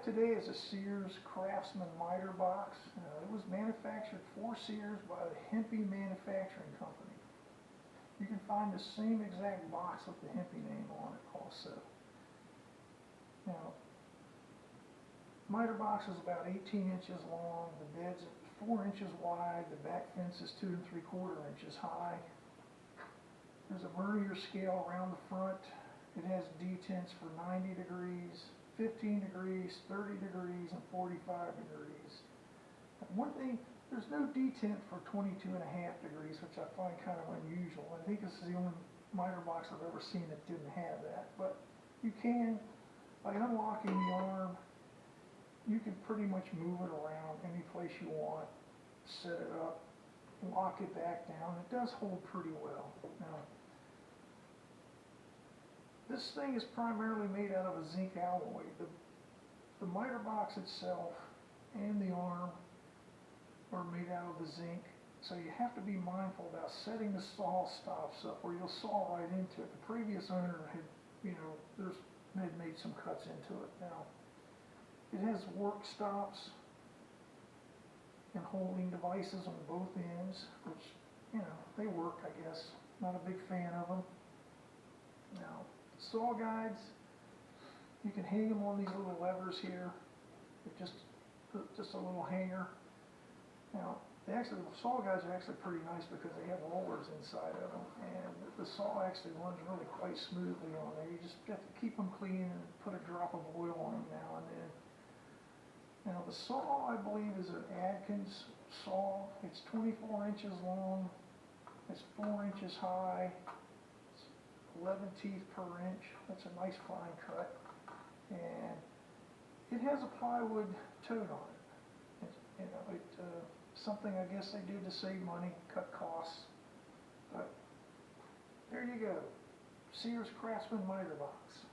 have today is a Sears Craftsman miter box. It was manufactured for Sears by the Hempy Manufacturing Company. You can find the same exact box with the Hempy name on it also. Now, miter box is about 18 inches long, the bed's 4 inches wide, the back fence is 2 3/4 inches high. There's a vernier scale around the front. It has detents for 90 degrees, 15 degrees, 30 degrees, and 45 degrees. One thing, there's no detent for 22.5 degrees, which I find kind of unusual. I think this is the only miter box I've ever seen that didn't have that. But you can, by unlocking the arm, you can pretty much move it around any place you want, set it up, lock it back down. It does hold pretty well. Now, this thing is primarily made out of a zinc alloy. The miter box itself and the arm are made out of the zinc, so you have to be mindful about setting the saw stops up where you'll saw right into it. The previous owner had, had made some cuts into it. Now, it has work stops and holding devices on both ends, which, they work, I guess. Not a big fan of them. Now, saw guides, you can hang them on these little levers here. They're just a little hanger. Now, the saw guides are actually pretty nice because they have rollers inside of them, and the saw actually runs really quite smoothly on there. You just have to keep them clean and put a drop of oil on them now and then. Now, the saw, I believe, is an Adkins saw. It's 24 inches long. It's 4 inches high. It's 11 teeth per inch. That's a nice fine cut. And it has a plywood tote on it. Something I guess they did to save money, cut costs. But there you go. Sears Craftsman miter box.